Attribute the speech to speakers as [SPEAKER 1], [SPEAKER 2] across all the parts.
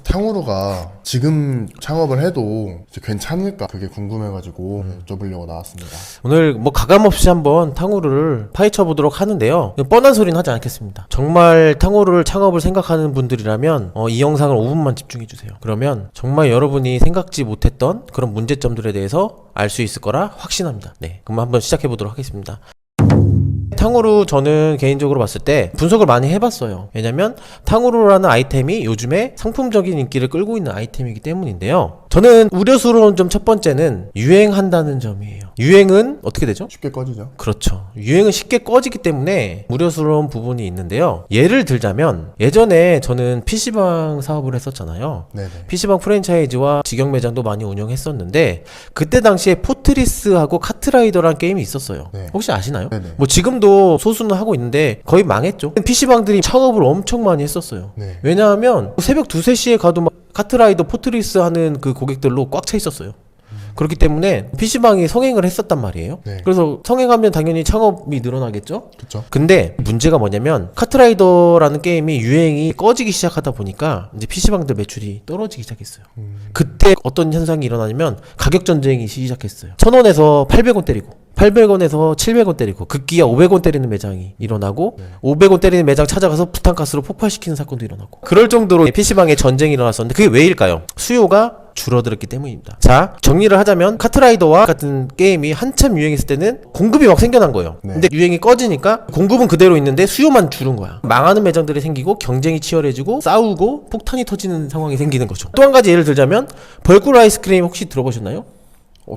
[SPEAKER 1] 탕후루가 지금 창업을 해도 이제 괜찮을까 그게 궁금해가지고 여쭤보려고 나왔습니다.
[SPEAKER 2] 오늘 뭐 가감없이 한번 탕후루를 파헤쳐 보도록 하는데요. 뻔한 소리는 하지 않겠습니다. 정말 탕후루를 창업을 생각하는 분들이라면 이 영상을 5분만 집중해 주세요. 그러면 정말 여러분이 생각지 못했던 그런 문제점들에 대해서 알 수 있을 거라 확신합니다. 네, 그럼 한번 시작해 보도록 하겠습니다. 탕후루 저는 개인적으로 봤을 때 분석을 많이 해봤어요. 왜냐면 탕후루라는 아이템이 요즘에 상품적인 인기를 끌고 있는 아이템이기 때문인데요. 저는 우려스러운 점 첫 번째는 유행한다는 점이에요. 유행은 어떻게 되죠?
[SPEAKER 1] 쉽게 꺼지죠.
[SPEAKER 2] 그렇죠. 유행은 쉽게 꺼지기 때문에 우려스러운 부분이 있는데요. 예를 들자면 예전에 저는 PC방 사업을 했었잖아요.
[SPEAKER 1] 네네.
[SPEAKER 2] PC방 프랜차이즈와 직영 매장도 많이 운영했었는데 그때 당시에 포트리스하고 카트라이더라는 게임이 있었어요.
[SPEAKER 1] 네.
[SPEAKER 2] 혹시 아시나요?
[SPEAKER 1] 네네.
[SPEAKER 2] 뭐 지금도 소수는 하고 있는데 거의 망했죠. PC방들이 창업을 엄청 많이 했었어요.
[SPEAKER 1] 네.
[SPEAKER 2] 왜냐하면 새벽 2, 3시에 가도 막 카트라이더 포트리스 하는 그 고객들로 꽉 차 있었어요. 그렇기 때문에 PC방이 성행을 했었단 말이에요.
[SPEAKER 1] 네.
[SPEAKER 2] 그래서 성행하면 당연히 창업이 늘어나겠죠.
[SPEAKER 1] 그쵸.
[SPEAKER 2] 근데 문제가 뭐냐면 카트라이더라는 게임이 유행이 꺼지기 시작하다 보니까 이제 PC방들 매출이 떨어지기 시작했어요. 그때 어떤 현상이 일어나냐면 가격 전쟁이 시작했어요. 1,000원에서 800원 때리고 800원에서 700원 때리고 급기야 500원 때리는 매장이 일어나고 500원 때리는 매장 찾아가서 부탄가스로 폭발시키는 사건도 일어나고 그럴 정도로 PC방에 전쟁이 일어났었는데 그게 왜일까요? 수요가 줄어들었기 때문입니다. 자, 정리를 하자면 카트라이더와 같은 게임이 한참 유행했을 때는 공급이 막 생겨난 거예요.
[SPEAKER 1] 네.
[SPEAKER 2] 근데 유행이 꺼지니까 공급은 그대로 있는데 수요만 줄은 거야. 망하는 매장들이 생기고 경쟁이 치열해지고 싸우고 폭탄이 터지는 상황이 생기는 거죠. 또 한 가지 예를 들자면 벌꿀 아이스크림 혹시 들어보셨나요?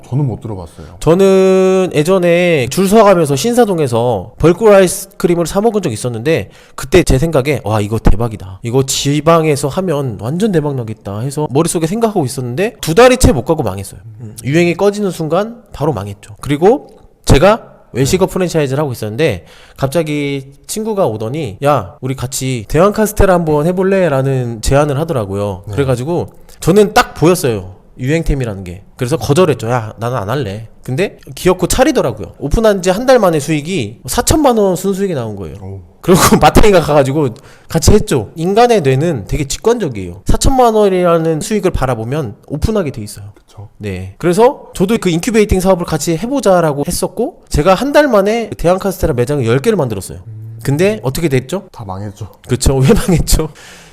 [SPEAKER 1] 저는 못 들어봤어요.
[SPEAKER 2] 저는 예전에 줄 서가면서 신사동에서 벌꿀 아이스크림을 사 먹은 적이 있었는데 그때 제 생각에 와 이거 대박이다. 이거 지방에서 하면 완전 대박 나겠다 해서 머릿속에 생각하고 있었는데 2달이 채 못 가고 망했어요. 유행이 꺼지는 순간 바로 망했죠. 그리고 제가 외식업 프랜차이즈를 하고 있었는데 갑자기 친구가 오더니 야 우리 같이 대왕 카스테라 한번 해볼래? 라는 제안을 하더라고요. 그래가지고 저는 딱 보였어요. 유행템이라는 게. 그래서 거절했죠. 야 나는 안 할래. 근데 기어코 차리더라고요. 오픈한 지 한 달 만에 수익이 4천만 원 순수익이 나온 거예요. 그리고 마탱이가 가가지고 같이 했죠. 인간의 뇌는 되게 직관적이에요. 4천만 원이라는 수익을 바라보면 오픈하게 돼 있어요.
[SPEAKER 1] 그쵸.
[SPEAKER 2] 네. 그래서 저도 그 인큐베이팅 사업을 같이 해보자라고 했었고 제가 한 달 만에 대왕 카스테라 매장을 10개를 만들었어요. 근데 어떻게 됐죠?
[SPEAKER 1] 다 망했죠.
[SPEAKER 2] 그쵸. 왜 망했죠?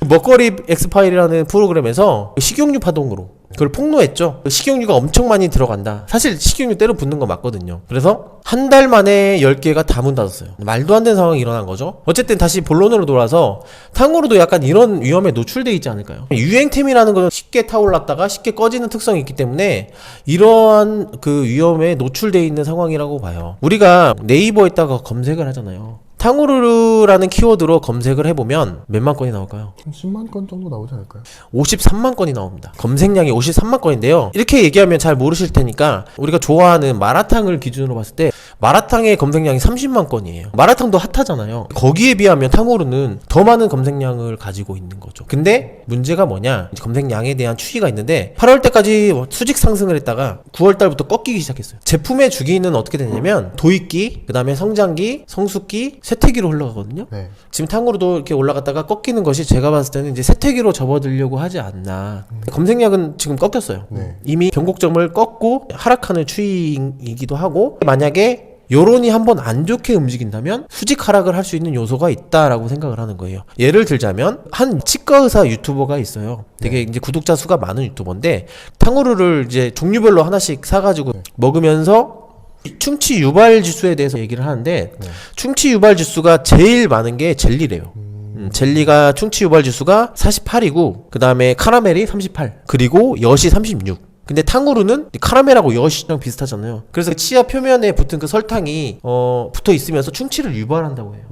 [SPEAKER 2] 먹거리 엑스파일이라는 프로그램에서 식용유 파동으로 그걸 폭로했죠. 식용유가 엄청 많이 들어간다. 사실 식용유 때려 붓는 거 맞거든요. 그래서 한 달 만에 10개가 다 문 닫았어요. 말도 안 되는 상황이 일어난 거죠. 어쨌든 다시 본론으로 돌아서 탕후루도 약간 이런 위험에 노출돼 있지 않을까요? 유행템이라는 건 쉽게 타올랐다가 쉽게 꺼지는 특성이 있기 때문에 이러한 그 위험에 노출돼 있는 상황이라고 봐요. 우리가 네이버에다가 검색을 하잖아요. 탕후루라는 키워드로 검색을 해보면 몇만 건이 나올까요?
[SPEAKER 1] 한 10만 건 정도 나오지 않을까요?
[SPEAKER 2] 53만 건이 나옵니다. 검색량이 53만 건인데요. 이렇게 얘기하면 잘 모르실 테니까 우리가 좋아하는 마라탕을 기준으로 봤을 때 마라탕의 검색량이 30만 건이에요. 마라탕도 핫하잖아요. 거기에 비하면 탕후루는 더 많은 검색량을 가지고 있는 거죠. 근데 문제가 뭐냐? 검색량에 대한 추이가 있는데 8월 때까지 수직 상승을 했다가 9월 달부터 꺾이기 시작했어요. 제품의 주기는 어떻게 되냐면 도입기, 그 다음에 성장기, 성숙기, 쇠퇴기로 흘러가거든요.
[SPEAKER 1] 네.
[SPEAKER 2] 지금 탕후루도 이렇게 올라갔다가 꺾이는 것이 제가 봤을 때는 이제 쇠퇴기로 접어들려고 하지 않나. 검색량은 지금 꺾였어요.
[SPEAKER 1] 네.
[SPEAKER 2] 이미 변곡점을 꺾고 하락하는 추이이기도 하고 만약에 여론이 한번 안 좋게 움직인다면 수직 하락을 할 수 있는 요소가 있다라고 생각을 하는 거예요. 예를 들자면 한 치과 의사 유튜버가 있어요. 되게 이제 구독자 수가 많은 유튜버인데 탕후루를 이제 종류별로 하나씩 사가지고 먹으면서 충치 유발 지수에 대해서 얘기를 하는데 충치 유발 지수가 제일 많은 게 젤리래요. 젤리가 충치 유발 지수가 48이고 그 다음에 카라멜이 38 그리고 엿이 36. 근데 탕후루는 카라멜하고 엿이랑 비슷하잖아요. 그래서 치아 표면에 붙은 그 설탕이 붙어 있으면서 충치를 유발한다고 해요.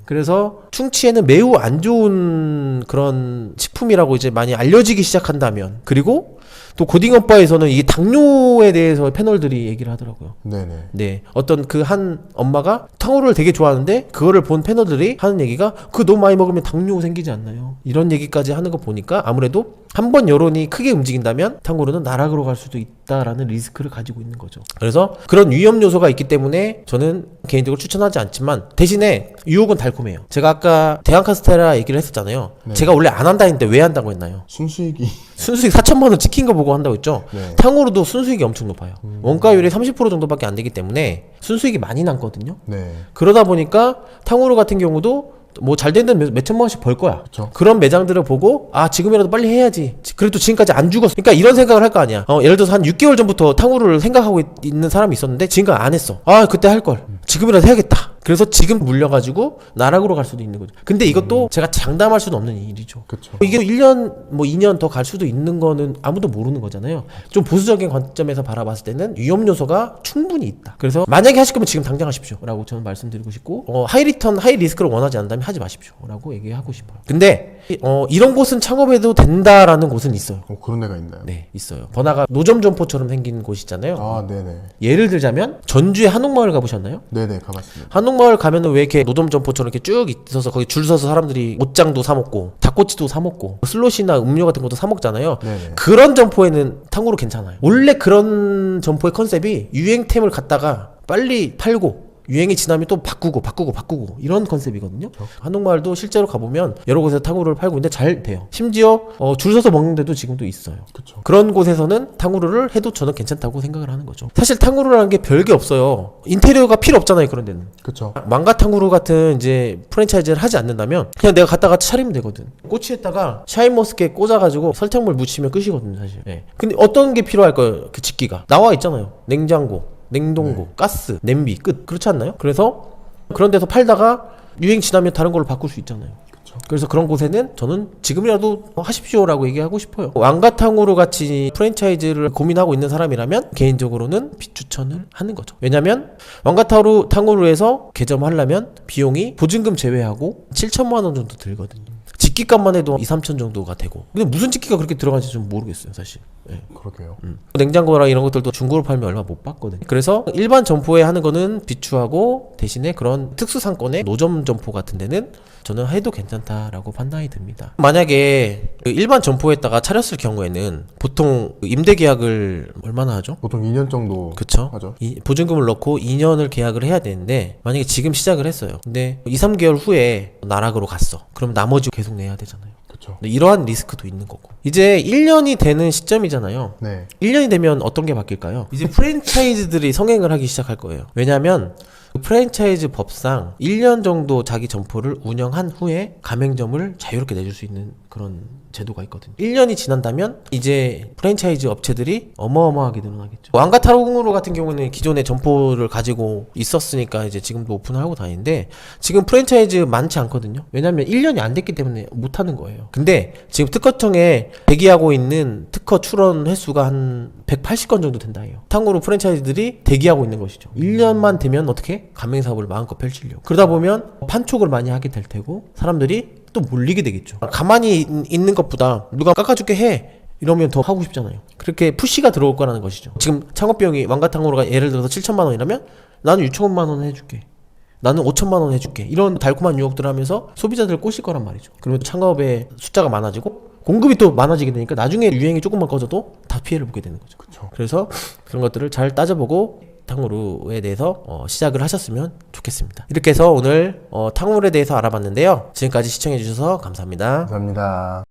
[SPEAKER 2] 그래서 충치에는 매우 안 좋은 그런 식품이라고 이제 많이 알려지기 시작한다면 그리고 또 고딩오빠에서는 이 당뇨에 대해서 패널들이 얘기를 하더라고요.
[SPEAKER 1] 네네.
[SPEAKER 2] 네, 어떤 그 한 엄마가 탕후루를 되게 좋아하는데 그거를 본 패널들이 하는 얘기가 그거 너무 많이 먹으면 당뇨 생기지 않나요? 이런 얘기까지 하는 거 보니까 아무래도 한번 여론이 크게 움직인다면 탕후루는 나락으로 갈 수도 있다라는 리스크를 가지고 있는 거죠. 그래서 그런 위험 요소가 있기 때문에 저는 개인적으로 추천하지 않지만 대신에 유혹은 달콤해요. 제가 아까 대왕카스테라 얘기를 했었잖아요.
[SPEAKER 1] 네.
[SPEAKER 2] 제가 원래 안 한다 했는데 왜 한다고 했나요?
[SPEAKER 1] 순수익이
[SPEAKER 2] 순수익 4천만 원 찍힌 거 보고 한다고 했죠.
[SPEAKER 1] 네.
[SPEAKER 2] 탕후루도 순수익이 엄청 높아요. 원가율이 30% 정도밖에 안 되기 때문에 순수익이 많이 남거든요.
[SPEAKER 1] 네.
[SPEAKER 2] 그러다 보니까 탕후루 같은 경우도 뭐 잘 되는 몇 천만 원씩 벌 거야.
[SPEAKER 1] 그쵸.
[SPEAKER 2] 그런 매장들을 보고 아 지금이라도 빨리 해야지. 그래도 지금까지 안 죽었어. 그러니까 이런 생각을 할 거 아니야. 예를 들어서 한 6개월 전부터 탕후루를 생각하고 있는 사람이 있었는데 지금까지 안 했어. 아 그때 할 걸. 지금이라도 해야겠다. 그래서 지금 물려가지고 나락으로 갈 수도 있는 거죠. 근데 이것도 제가 장담할 수는 없는 일이죠.
[SPEAKER 1] 그쵸.
[SPEAKER 2] 이게 1년 뭐 2년 더 갈 수도 있는 거는 아무도 모르는 거잖아요. 좀 보수적인 관점에서 바라봤을 때는 위험 요소가 충분히 있다. 그래서 만약에 하실 거면 지금 당장 하십시오 라고 저는 말씀드리고 싶고 하이 리턴 하이 리스크를 원하지 않는다면 하지 마십시오 라고 얘기하고 싶어요. 근데 이런 곳은 창업해도 된다라는 곳은 있어요.
[SPEAKER 1] 그런 데가 있나요?
[SPEAKER 2] 네 있어요. 번화가 노점 점포처럼 생긴 곳 있잖아요.
[SPEAKER 1] 아, 네네.
[SPEAKER 2] 예를 들자면 전주의 한옥마을 가보셨나요?
[SPEAKER 1] 네네, 가봤습니다.
[SPEAKER 2] 한옥마을 가면은 왜 이렇게 노점 점포처럼 이렇게 쭉 있어서 거기 줄 서서 사람들이 옷장도 사 먹고 닭꼬치도 사 먹고 슬롯이나 음료 같은 것도 사 먹잖아요.
[SPEAKER 1] 네네.
[SPEAKER 2] 그런 점포에는 탕후루 괜찮아요. 원래 그런 점포의 컨셉이 유행템을 갖다가 빨리 팔고 유행이 지나면 또 바꾸고 이런 컨셉이거든요. 한옥마을도 실제로 가보면 여러 곳에서 탕후루를 팔고 있는데 잘 돼요. 심지어 줄 서서 먹는 데도 지금도 있어요.
[SPEAKER 1] 그쵸.
[SPEAKER 2] 그런 곳에서는 탕후루를 해도 저는 괜찮다고 생각을 하는 거죠. 사실 탕후루라는 게 별게 없어요. 인테리어가 필요 없잖아요. 그런 데는.
[SPEAKER 1] 그쵸.
[SPEAKER 2] 망가 탕후루 같은 이제 프랜차이즈를 하지 않는다면 그냥 내가 갖다가 차리면 되거든. 꼬치에다가 샤인머스켓 꽂아가지고 설탕물 묻히면 끝이거든요, 사실. 네. 근데 어떤 게 필요할까요? 그 집기가 나와 있잖아요. 냉장고, 냉동고, 가스, 냄비 끝. 그렇지 않나요? 그래서 그런 데서 팔다가 유행 지나면 다른 걸로 바꿀 수 있잖아요. 그래서 그런 곳에는 저는 지금이라도 하십시오라고 얘기하고 싶어요. 왕가탕후루 같이 프랜차이즈를 고민하고 있는 사람이라면 개인적으로는 비추천을 하는 거죠. 왜냐면 왕가탕후루에서 개점하려면 비용이 보증금 제외하고 7천만 원 정도 들거든요. 집기값만 해도 2, 3천 정도가 되고. 근데 무슨 집기가 그렇게 들어가는지 좀 모르겠어요, 사실. 네.
[SPEAKER 1] 그러게요.
[SPEAKER 2] 냉장고랑 이런 것들도 중고로 팔면 얼마 못 받거든요. 그래서 일반 점포에 하는 거는 비추하고 대신에 그런 특수 상권의 노점 점포 같은 데는 저는 해도 괜찮다라고 판단이 듭니다. 만약에 그 일반 점포에다가 차렸을 경우에는 보통 임대 계약을 얼마나 하죠?
[SPEAKER 1] 보통 2년 정도
[SPEAKER 2] 그쵸?
[SPEAKER 1] 하죠.
[SPEAKER 2] 보증금을 넣고 2년을 계약을 해야 되는데 만약에 지금 시작을 했어요. 근데 2, 3개월 후에 나락으로 갔어. 그럼 나머지 계속 내야 되잖아요.
[SPEAKER 1] 그쵸.
[SPEAKER 2] 근데 이러한 리스크도 있는 거고. 이제 1년이 되는 시점이잖아요.
[SPEAKER 1] 네.
[SPEAKER 2] 1년이 되면 어떤 게 바뀔까요? 이제 프랜차이즈들이 성행을 하기 시작할 거예요. 왜냐면 프랜차이즈 법상 1년 정도 자기 점포를 운영한 후에 가맹점을 자유롭게 내줄 수 있는 그런 제도가 있거든요. 1년이 지난다면 이제 프랜차이즈 업체들이 어마어마하게 늘어나겠죠. 왕가탕후루 같은 경우는 기존에 점포를 가지고 있었으니까 이제 지금도 오픈을 하고 다니는데 지금 프랜차이즈 많지 않거든요. 왜냐면 1년이 안 됐기 때문에 못 하는 거예요. 근데 지금 특허청에 대기하고 있는 특허 출원 횟수가 한 180건 정도 된다 해요. 탕후루 프랜차이즈들이 대기하고 있는 것이죠. 1년만 되면 어떻게? 가맹사업을 마음껏 펼치려고. 그러다 보면 판촉을 많이 하게 될 테고 사람들이 또 몰리게 되겠죠. 가만히 있는 것보다 누가 깎아줄게 해 이러면 더 하고 싶잖아요. 그렇게 푸시가 들어올 거라는 것이죠. 지금 창업비용이 왕가탕후루가 예를 들어서 7천만 원이라면 나는 6천만 원 해줄게, 나는 5천만 원 해줄게, 이런 달콤한 유혹들을 하면서 소비자들을 꼬실 거란 말이죠. 그러면 창업의 숫자가 많아지고 공급이 또 많아지게 되니까 나중에 유행이 조금만 꺼져도 다 피해를 보게 되는 거죠.
[SPEAKER 1] 그쵸.
[SPEAKER 2] 그래서 그런 것들을 잘 따져보고 탕후루에 대해서 시작을 하셨으면 좋겠습니다. 이렇게 해서 오늘 탕후루에 대해서 알아봤는데요. 지금까지 시청해주셔서 감사합니다.
[SPEAKER 1] 감사합니다.